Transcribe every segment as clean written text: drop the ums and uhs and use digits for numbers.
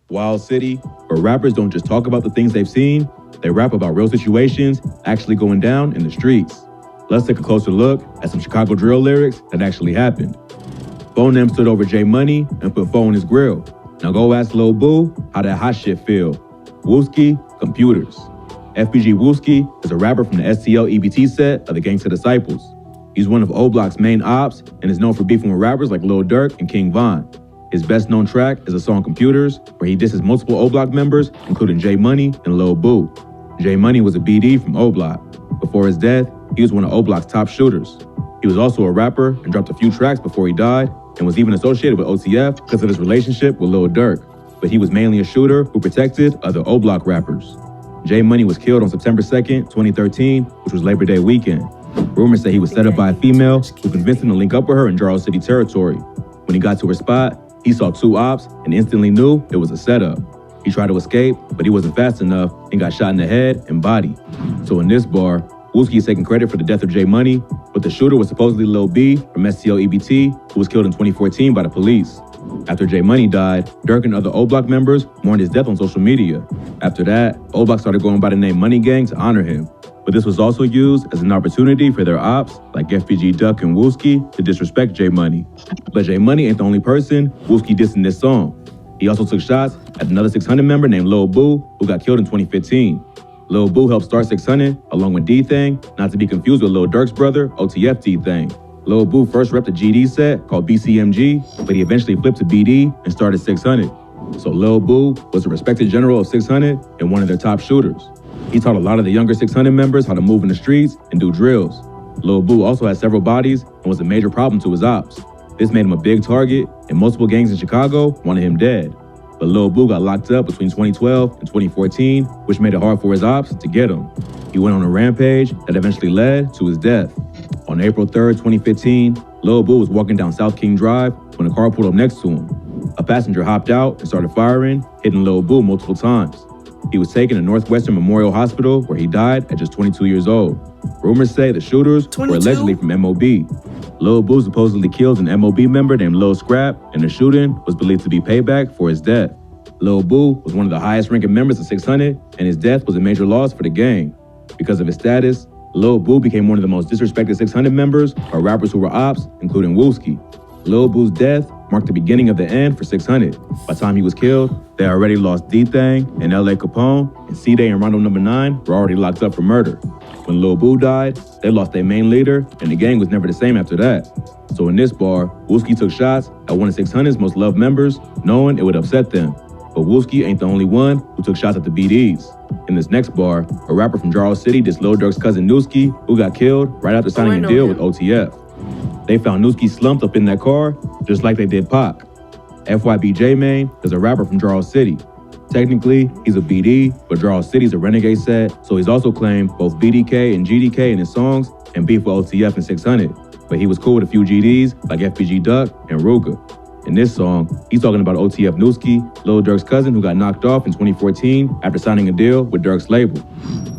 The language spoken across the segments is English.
Wild City, where rappers don't just talk about the things they've seen, they rap about real situations actually going down in the streets. Let's take a closer look at some Chicago drill lyrics that actually happened. Phone M stood over J Money and put Foe in his grill. Now go ask Lil Boo how that hot shit feel. Wooski, computers. FBG Wooski is a rapper from the STL EBT set of the Gangsta Disciples. He's one of O Block's main ops and is known for beefing with rappers like Lil Durk and King Von. His best known track is the song Computers, where he disses multiple O Block members, including J Money and Lil Boo. J Money was a BD from O Block. Before his death, he was one of O Block's top shooters. He was also a rapper and dropped a few tracks before he died, and was even associated with OTF because of his relationship with Lil Durk. But he was mainly a shooter who protected other O Block rappers. J Money was killed on September 2nd, 2013, which was Labor Day weekend. Rumors say he was set up by a female who convinced him to link up with her in Charles City territory. When he got to her spot, he saw two ops and instantly knew it was a setup. He tried to escape, but he wasn't fast enough and got shot in the head and body. So in this bar, Wooski is taking credit for the death of J Money, but the shooter was supposedly Lil B from STL EBT, who was killed in 2014 by the police. After J Money died, Durk and other O Block members mourned his death on social media. After that, O Block started going by the name Money Gang to honor him. But this was also used as an opportunity for their ops, like FBG Duck and Wooski, to disrespect J Money. But J Money ain't the only person Wooski dissed in this song. He also took shots at another 600 member named Lil Boo, who got killed in 2015. Lil Boo helped start 600, along with D-Thang, not to be confused with Lil Durk's brother, OTF D-Thang. Lil Boo first repped a GD set called BCMG, but he eventually flipped to BD and started 600. So Lil Boo was a respected general of 600 and one of their top shooters. He taught a lot of the younger 600 members how to move in the streets and do drills. Lil Boo also had several bodies and was a major problem to his ops. This made him a big target, and multiple gangs in Chicago wanted him dead. But Lil Boo got locked up between 2012 and 2014, which made it hard for his ops to get him. He went on a rampage that eventually led to his death. On April 3rd, 2015, Lil Boo was walking down South King Drive when a car pulled up next to him. A passenger hopped out and started firing, hitting Lil Boo multiple times. He was taken to Northwestern Memorial Hospital, where he died at just 22 years old. Rumors say the shooters were allegedly from MOB. Lil Boo supposedly killed an MOB member named Lil Scrap, and the shooting was believed to be payback for his death. Lil Boo was one of the highest ranking members of 600, and his death was a major loss for the gang. Because of his status, Lil Boo became one of the most disrespected 600 members or rappers who were ops, including Wooski. Lil Boo's death marked the beginning of the end for 600. By the time he was killed, they already lost D-Thang and L.A. Capone, and C-Day and Rondo No. 9 were already locked up for murder. When Lil Boo died, they lost their main leader, and the gang was never the same after that. So in this bar, Wooski took shots at one of 600's most loved members, knowing it would upset them. But Wooski ain't the only one who took shots at the BDs. In this next bar, a rapper from Charles City dissed Lil Durk's cousin Nooski, who got killed right after signing a deal with OTF. They found Nooski slumped up in that car, just like they did Pac. FYB J-Mane is a rapper from Charles City. Technically, he's a BD, but Charles City's a renegade set, so he's also claimed both BDK and GDK in his songs and beef with OTF and 600. But he was cool with a few GDs like FBG Duck and Ruger. In this song, he's talking about OTF Nooski, Lil Durk's cousin who got knocked off in 2014 after signing a deal with Durk's label.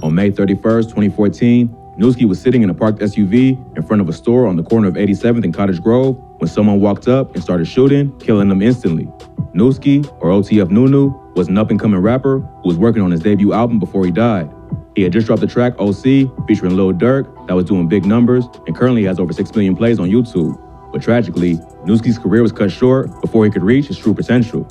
On May 31st, 2014, Nooski was sitting in a parked SUV in front of a store on the corner of 87th and Cottage Grove when someone walked up and started shooting, killing him instantly. Nooski, or OTF Nunu, was an up-and-coming rapper who was working on his debut album before he died. He had just dropped the track OC featuring Lil Durk that was doing big numbers and currently has over 6 million plays on YouTube. But tragically, Nooski's career was cut short before he could reach his true potential.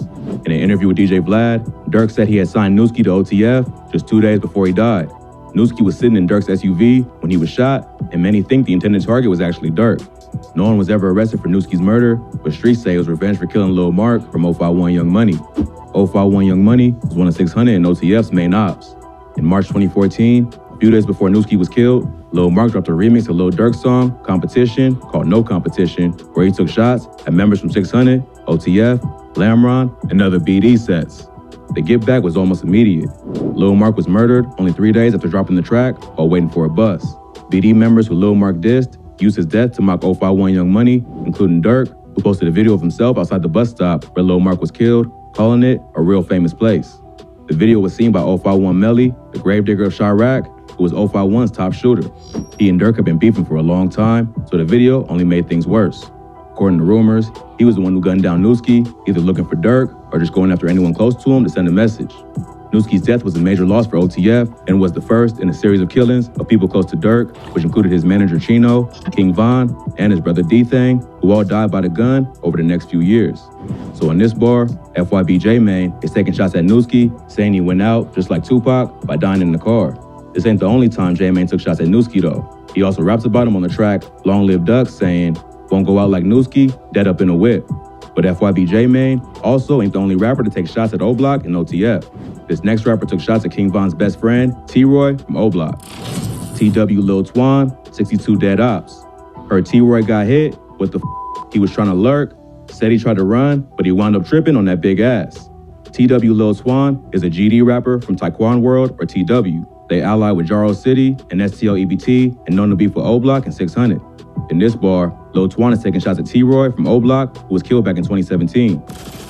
In an interview with DJ Vlad, Durk said he had signed Nooski to OTF just 2 days before he died. Nooski was sitting in Durk's SUV when he was shot, and many think the intended target was actually Durk. No one was ever arrested for Nooski's murder, but streets say it was revenge for killing Lil Mark from 051 Young Money. 051 Young Money was one of 600 and OTF's main ops. In March 2014, a few days before Nooski was killed, Lil Mark dropped a remix of Lil Durk's song, Competition, called No Competition, where he took shots at members from 600, OTF, Lamron, and other BD sets. The get back was almost immediate. Lil Mark was murdered only 3 days after dropping the track while waiting for a bus. BD members who Lil Mark dissed used his death to mock 051 Young Money, including Durk, who posted a video of himself outside the bus stop where Lil Mark was killed, calling it a real famous place. The video was seen by 051 Melly, the gravedigger of Chirac, who was 051's top shooter. He and Durk had been beefing for a long time, so the video only made things worse. According to rumors, he was the one who gunned down Nooski, either looking for Durk or just going after anyone close to him to send a message. Newski's death was a major loss for OTF and was the first in a series of killings of people close to Durk, which included his manager Chino, King Von, and his brother D-Thang, who all died by the gun over the next few years. So in this bar, FYB J-Mane is taking shots at Newski, saying he went out, just like Tupac, by dying in the car. This ain't the only time J-Mane took shots at Newski though. He also raps about him on the track Long Live Duck, saying, "Won't go out like Newski, dead up in a whip." But FYB J-Mane also ain't the only rapper to take shots at O-Block and OTF. This next rapper took shots at King Von's best friend, T-Roy from O-Block. TW Lil Twan, 62 dead ops. Heard T-Roy got hit, what the he was trying to lurk, said he tried to run, but he wound up tripping on that big ass. TW Lil Twan is a GD rapper from Taekwon World, or TW. They ally with Jaro City and STL EBT and known to be for O-Block and 600. In this bar, Lil Twan is taking shots at T-Roy from O-Block, who was killed back in 2017.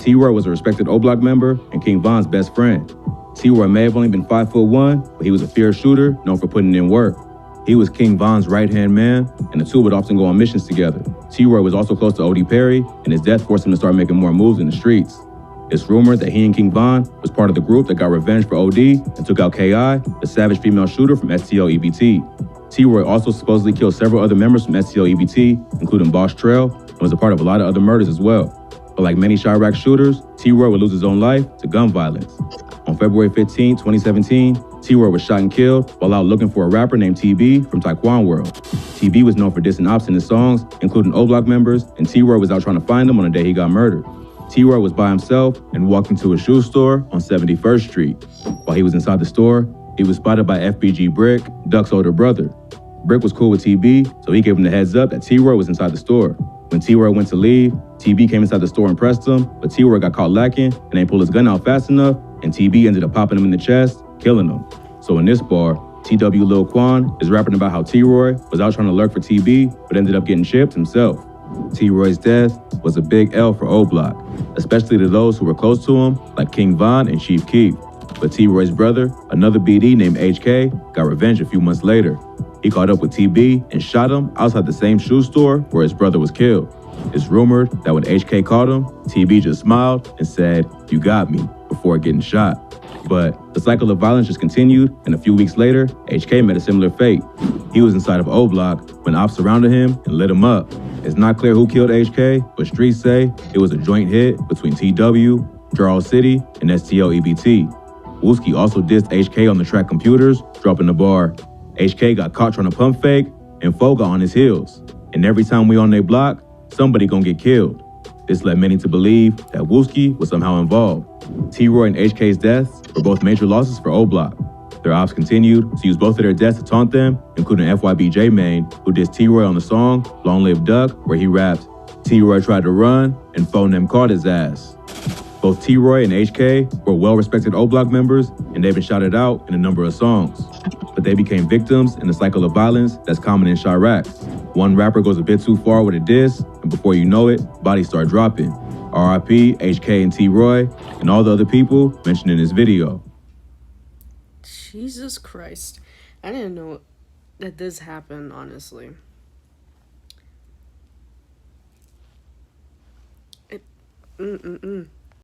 T-Roy was a respected O-Block member and King Von's best friend. T-Roy may have only been 5'1", but he was a fierce shooter known for putting in work. He was King Von's right-hand man, and the two would often go on missions together. T-Roy was also close to O.D. Perry, and his death forced him to start making more moves in the streets. It's rumored that he and King Von was part of the group that got revenge for OD and took out K.I., the savage female shooter from STL EBT. T-Roy also supposedly killed several other members from STL EBT, including Boss Trail, and was a part of a lot of other murders as well. But like many Chirac shooters, T-Roy would lose his own life to gun violence. On February 15, 2017, T-Roy was shot and killed while out looking for a rapper named TB from Taekwon World. TB was known for dissing ops in his songs, including O-Block members, and T-Roy was out trying to find him on the day he got murdered. T-Roy was by himself and walked into a shoe store on 71st Street. While he was inside the store, he was spotted by FBG Brick, Duck's older brother. Brick was cool with TB, so he gave him the heads up that T-Roy was inside the store. When T-Roy went to leave, TB came inside the store and pressed him, but T-Roy got caught lacking and they pulled his gun out fast enough, and TB ended up popping him in the chest, killing him. So in this bar, TW Lil Quan is rapping about how T-Roy was out trying to lurk for TB, but ended up getting chipped himself. T-Roy's death was a big L for O-Block, especially to those who were close to him, like King Von and Chief Keef. But T-Roy's brother, another BD named HK, got revenge a few months later. He caught up with TB and shot him outside the same shoe store where his brother was killed. It's rumored that when HK caught him, TB just smiled and said, "You got me," before getting shot. But the cycle of violence just continued, and a few weeks later, HK met a similar fate. He was inside of O-Block when ops surrounded him and lit him up. It's not clear who killed HK, but streets say it was a joint hit between TW, Charles City, and STL EBT. Wooski also dissed HK on the track Computers, dropping the bar, "HK got caught trying to pump fake, and Foe got on his heels. And every time we on their block, somebody gonna get killed." This led many to believe that Wooski was somehow involved. T-Roy and HK's deaths were both major losses for O-Block. Their ops continued to use both of their deaths to taunt them, including FYB J-Mane, who dissed T-Roy on the song Long Live Duck, where he rapped, "T-Roy tried to run, and Foe them caught his ass." Both T-Roy and HK were well-respected O-Block members, and they've been shouted out in a number of songs. But they became victims in the cycle of violence that's common in Chirac. One rapper goes a bit too far with a diss, and before you know it, bodies start dropping. RIP, HK and T-Roy, and all the other people mentioned in this video. Jesus Christ. I didn't know that this happened, honestly. It